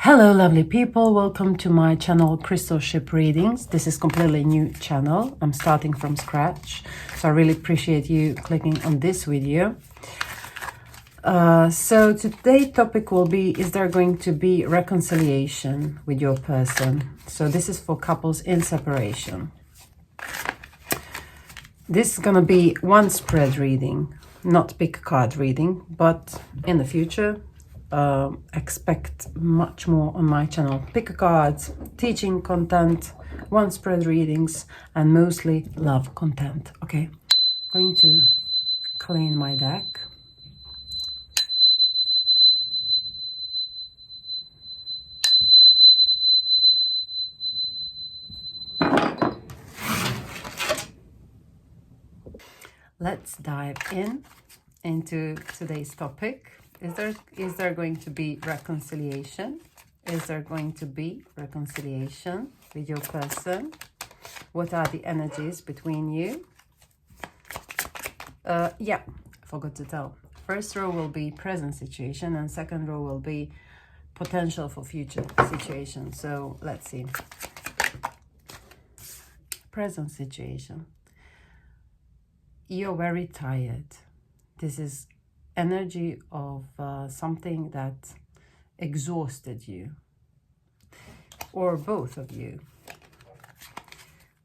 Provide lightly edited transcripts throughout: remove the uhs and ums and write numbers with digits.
Hello lovely people, welcome to my channel Crystal Ship Readings. This is completely new channel. I'm starting from scratch, so I really appreciate you clicking on this video. So today's topic will be, is there going to be reconciliation with your person? So this is for couples in separation. This is gonna be one spread reading, not big card reading, but in the future expect much more on my channel. Pick cards, teaching content, one spread readings, and mostly love content. Okay, I'm going to clean my deck. Let's dive into today's topic. Is there going to be reconciliation? Is there going to be reconciliation with your person? What are the energies between you? Yeah, I forgot to tell. First row will be present situation and second row will be potential for future situation. So let's see. Present situation. You're very tired. This is energy of something that exhausted you, or both of you.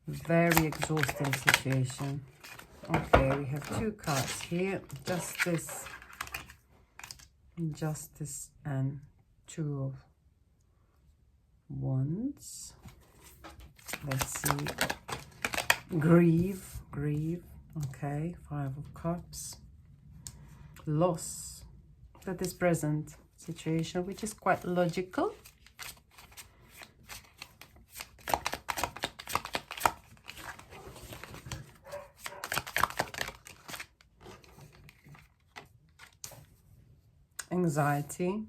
Very exhausting situation. Okay, we have two cards here. Justice and Two of Wands. Let's see. Grieve. Okay, Five of Cups. Loss. That is present situation, which is quite logical. Anxiety,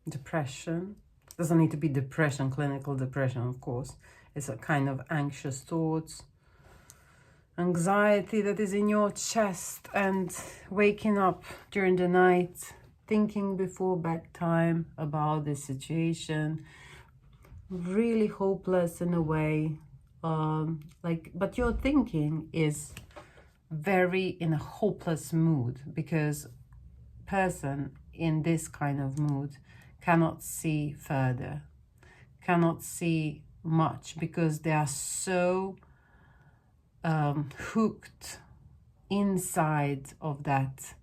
depression. Doesn't need to be depression, clinical depression, of course. It's a kind of anxious thoughts. Anxiety that is in your chest and waking up during the night, thinking before bedtime about the situation. Really hopeless in a way. But your thinking is very in a hopeless mood, because person in this kind of mood cannot see further, cannot see much, because they are so hooked inside of that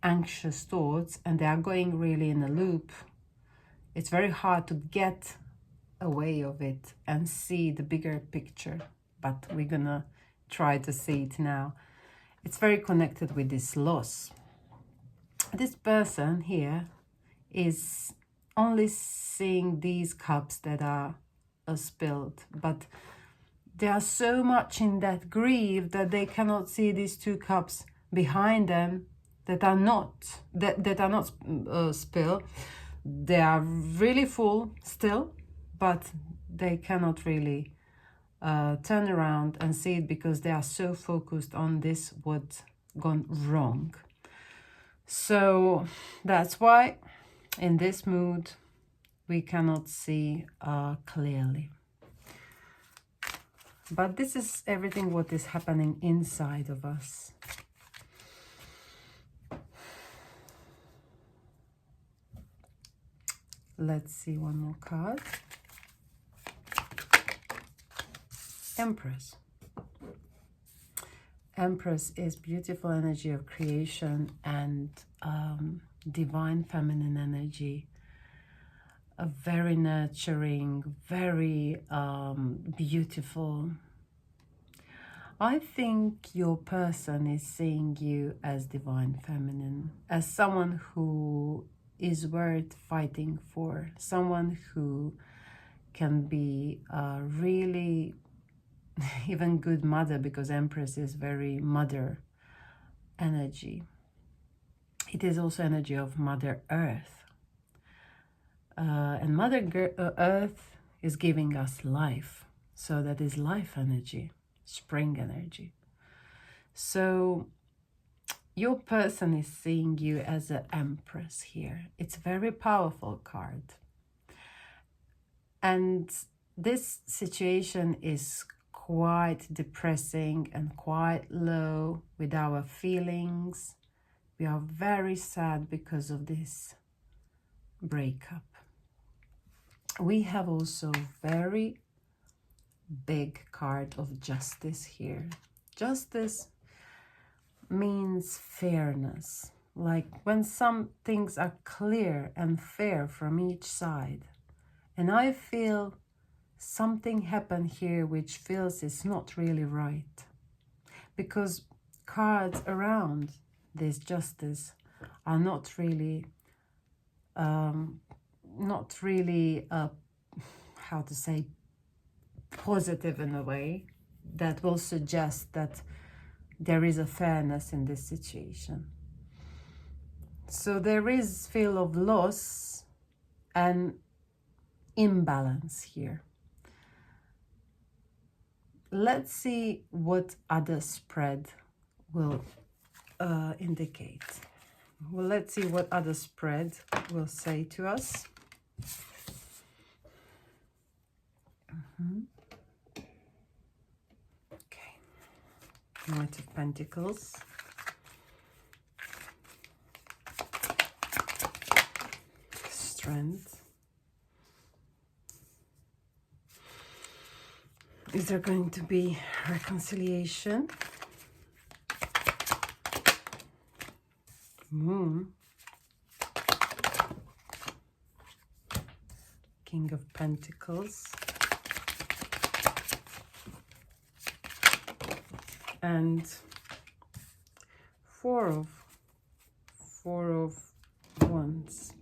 anxious thoughts, and they are going really in a loop. It's very hard to get away of it and see the bigger picture, but we're gonna try to see it now. It's very connected with this loss. This person here is only seeing these cups that are spilled, but they are so much in that grief that they cannot see these two cups behind them that are not spilled. They are really full still, but they cannot really turn around and see it, because they are so focused on this what's gone wrong. So that's why in this mood we cannot see clearly. But this is everything what is happening inside of us. Let's see one more card. Empress. Empress is beautiful energy of creation and divine feminine energy. A very nurturing, very beautiful. I think your person is seeing you as divine feminine, as someone who is worth fighting for, someone who can be really even good mother, because Empress is very mother energy. It is also energy of Mother Earth. And Mother Earth is giving us life. So that is life energy, spring energy. So your person is seeing you as an Empress here. It's a very powerful card. And this situation is quite depressing and quite low with our feelings. We are very sad because of this breakup. We have also very big card of justice here. Justice means fairness, like when some things are clear and fair from each side. And I feel something happened here which feels it's not really right, because cards around this justice are not really how to say, positive in a way that will suggest that there is a fairness in this situation. So there is feel of loss and imbalance here. Let's see what other spread will indicate. Well, let's see what other spread will say to us. Okay, Knight of Pentacles. Strength. Is there going to be reconciliation? Moon. King of Pentacles. And Four of Wands.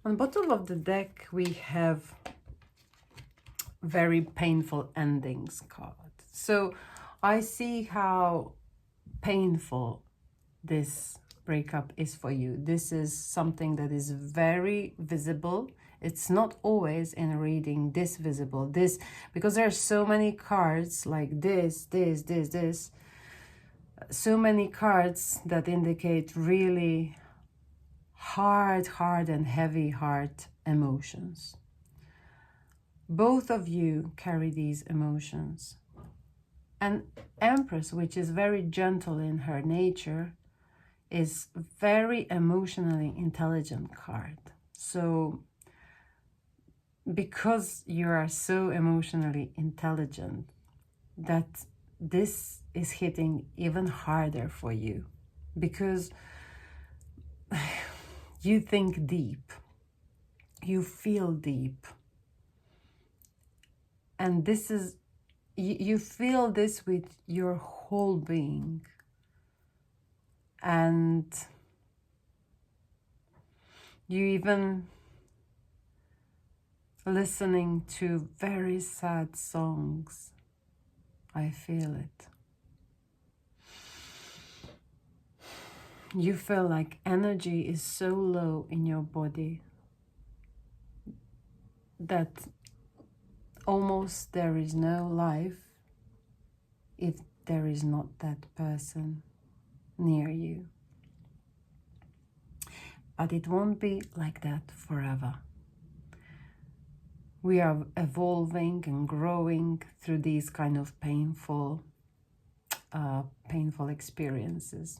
On the bottom of the deck, we have very painful endings card. So I see how painful this breakup is for you. This is something that is very visible. It's not always in a reading this visible, this, because there are so many cards like this, so many cards that indicate really hard and heavy heart emotions. Both of you carry these emotions. And Empress, which is very gentle in her nature, is very emotionally intelligent card. So because you are so emotionally intelligent, that this is hitting even harder for you, because you think deep, you feel deep, and this is, you feel this with your whole being. And you even listening to very sad songs. I feel it. You feel like energy is so low in your body that almost there is no life if there is not that person near you. But it won't be like that forever. We are evolving and growing through these kind of painful experiences.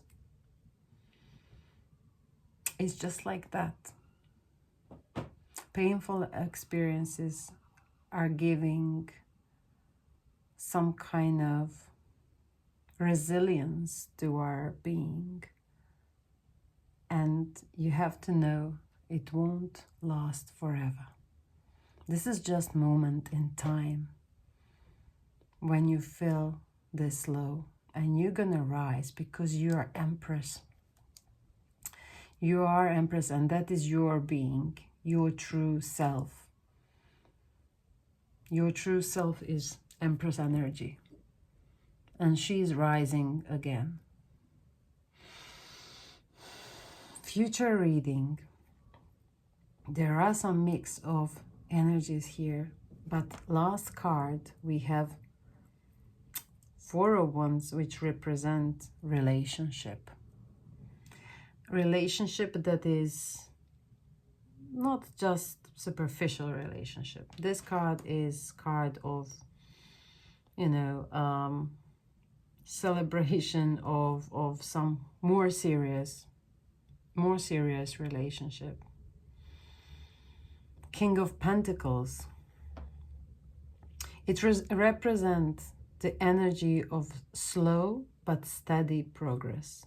It's just like that. Painful experiences are giving some kind of resilience to our being. And you have to know it won't last forever. This is just a moment in time when you feel this low, and you're gonna rise because you are Empress. You are Empress, and that is your being, your true self. Your true self is Empress energy, and she is rising again. Future reading. There are some mix of energies here, but last card we have Four of Wands, which represent relationship. Relationship that is not just superficial relationship. This card is card of, you know, celebration of some more serious relationship. King of Pentacles. It represents the energy of slow but steady progress.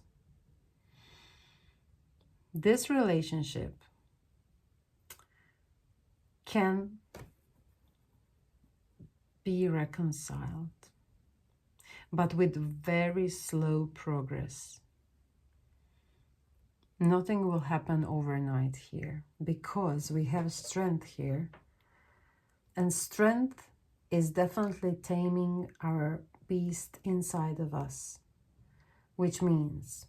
This relationship can be reconciled, but with very slow progress. Nothing will happen overnight here because we have strength here. And strength is definitely taming our beast inside of us, which means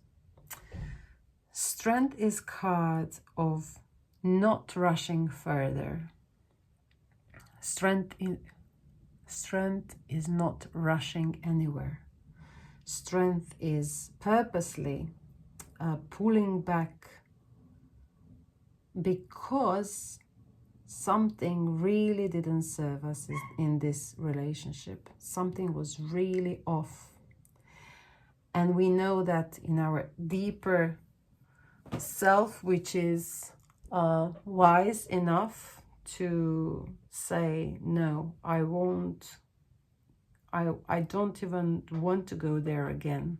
strength is card of not rushing further. Strength is not rushing anywhere. Strength is purposely pulling back because something really didn't serve us in this relationship. Something was really off. And we know that in our deeper self, which is wise enough to say, no, I won't, I don't even want to go there again.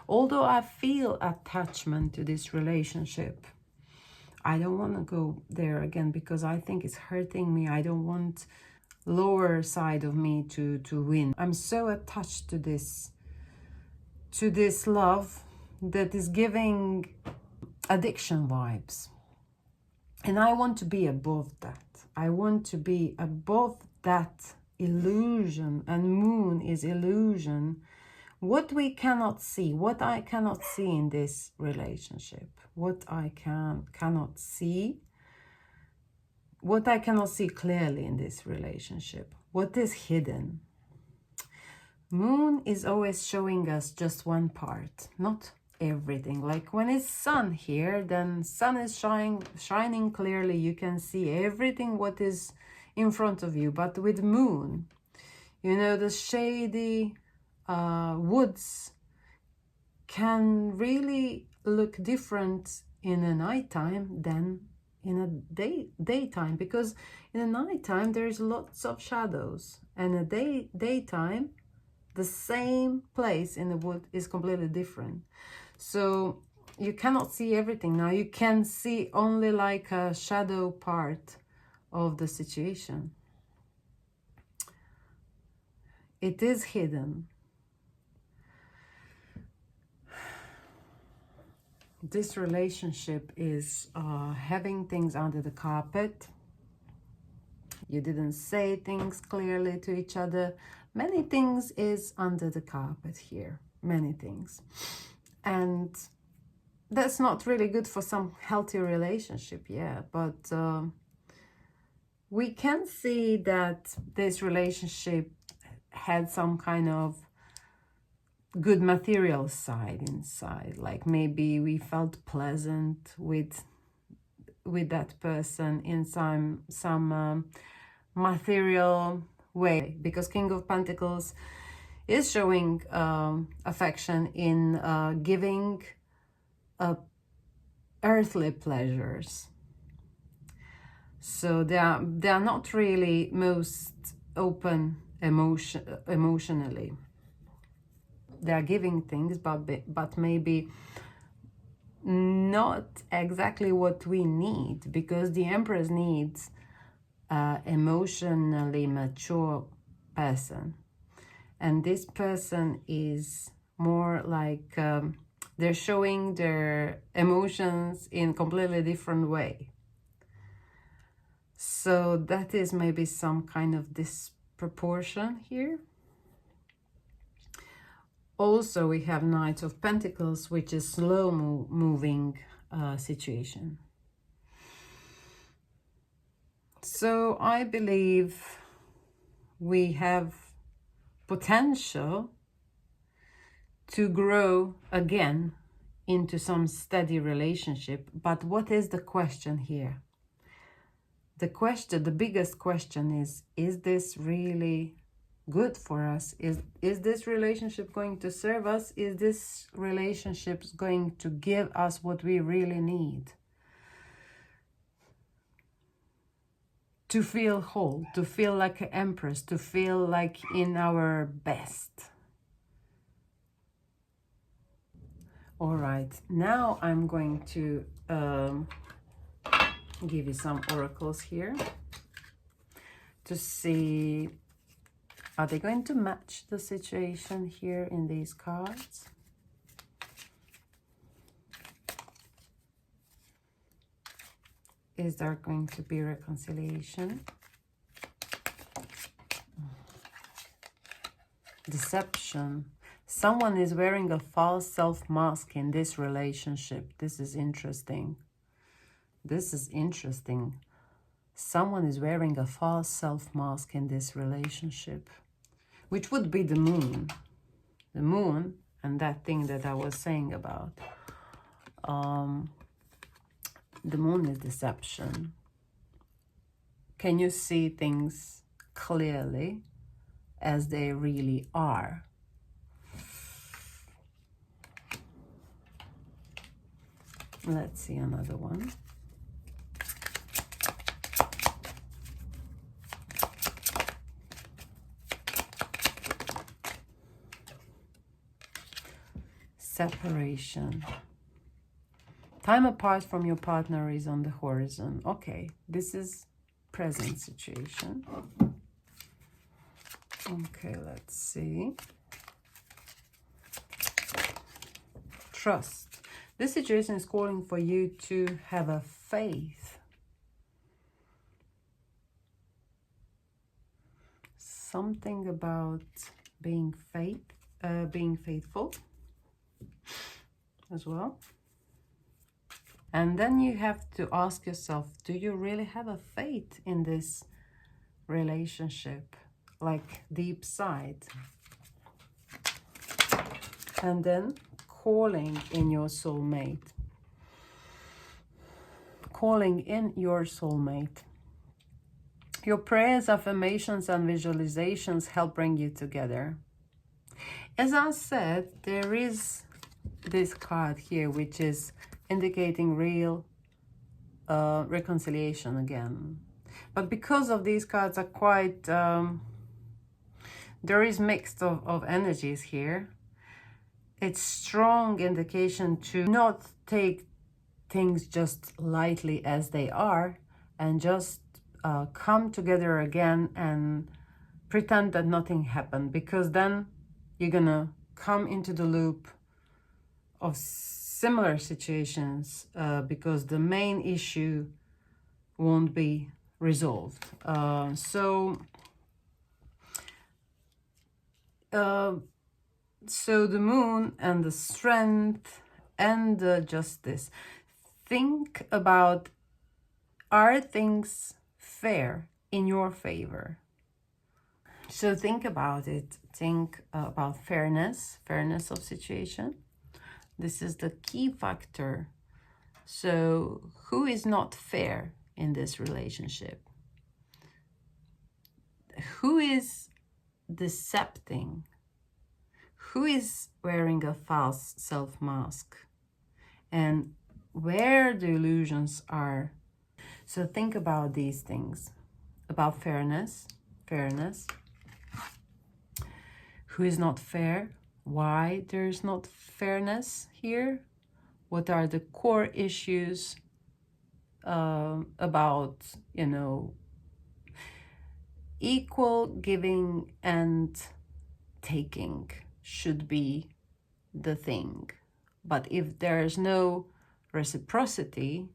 Although I feel attachment to this relationship, I don't want to go there again because I think it's hurting me. I don't want lower side of me to win. I'm so attached to this love that is giving addiction vibes. And I want to be above that. I want to be above that illusion, and moon is illusion. What we cannot see, what I cannot see in this relationship, what I cannot see, what I cannot see clearly in this relationship, what is hidden. Moon is always showing us just one part, not everything. Like when it's sun here, then sun is shining clearly. You can see everything what is in front of you. But with moon, you know, the shady woods can really look different in a nighttime than in a daytime, because in the nighttime there's lots of shadows, and a daytime the same place in the wood is completely different. So you cannot see everything. Now you can see only like a shadow part of the situation. It is hidden. This relationship is having things under the carpet. You didn't say things clearly to each other. Many things is under the carpet here. Many things. And that's not really good for some healthy relationship, yeah. But we can see that this relationship had some kind of good material side inside. Like maybe we felt pleasant with that person in some material way, because King of Pentacles is showing affection in giving earthly pleasures. So they are not really most open emotionally. They are giving things, but maybe not exactly what we need, because the Empress needs emotionally mature person, and this person is more like they're showing their emotions in completely different way. So that is maybe some kind of disproportion here. Also we have Knight of Pentacles, which is slow moving situation. So I believe we have potential to grow again into some steady relationship. But what is the question here? the biggest question is this really good for us? Is this relationship going to serve us? Is this relationship going to give us what we really need? To feel whole, to feel like an empress, to feel like in our best. All right, now I'm going to give you some oracles here to see, are they going to match the situation here in these cards? Is there going to be reconciliation? Deception. Someone is wearing a false self-mask in this relationship. This is interesting. This is interesting. Someone is wearing a false self-mask in this relationship, which would be the moon. The moon and that thing that I was saying about. The moon is deception. Can you see things clearly as they really are? Let's see another one. Separation. Time apart from your partner is on the horizon. Okay, this is present situation. Okay, let's see. Trust. This situation is calling for you to have a faith. Something about being faithful as well. And then you have to ask yourself, do you really have a faith in this relationship? Like deep side. And then calling in your soulmate. Calling in your soulmate. Your prayers, affirmations, and visualizations help bring you together. As I said, there is this card here, which is indicating real reconciliation again. But because of these cards are quite, there is mixed of energies here. It's strong indication to not take things just lightly as they are and just come together again and pretend that nothing happened, because then you're gonna come into the loop of similar situations because the main issue won't be resolved. So the moon and the strength and the justice. Think about, are things fair in your favor? So think about it. Think about fairness of situation. This is the key factor. So who is not fair in this relationship? Who is decepting? Who is wearing a false self-mask? And where the illusions are. So think about these things. About fairness. Who is not fair? Why there's not fairness here? What are the core issues about, you know, equal giving and taking should be the thing. But if there's no reciprocity,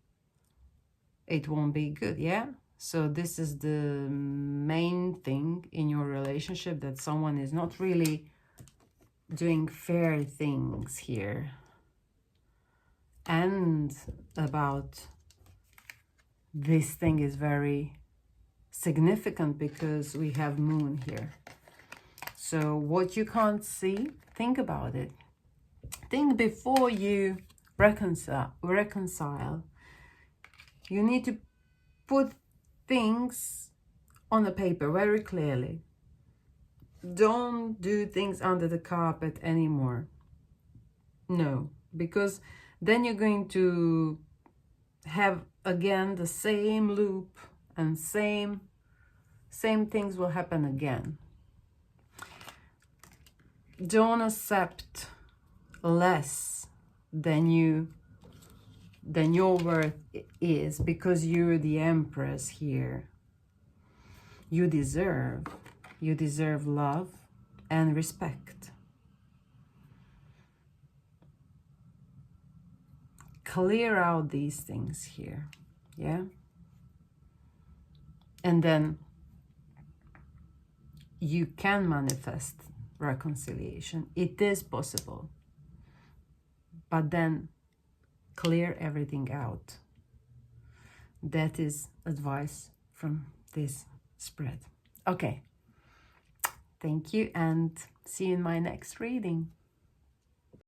it won't be good, yeah? So this is the main thing in your relationship, that someone is not really doing fair things here. And about this thing is very significant because we have moon here. So what you can't see, think about it. Think before you reconcile. You need to put things on the paper very clearly. Don't do things under the carpet anymore. No, because then you're going to have again the same loop, and same things will happen again. Don't accept less than your worth is, because you're the Empress here. You deserve love and respect. Clear out these things here, yeah? And then you can manifest reconciliation. It is possible. But then clear everything out. That is advice from this spread. Okay. Thank you, and see you in my next reading.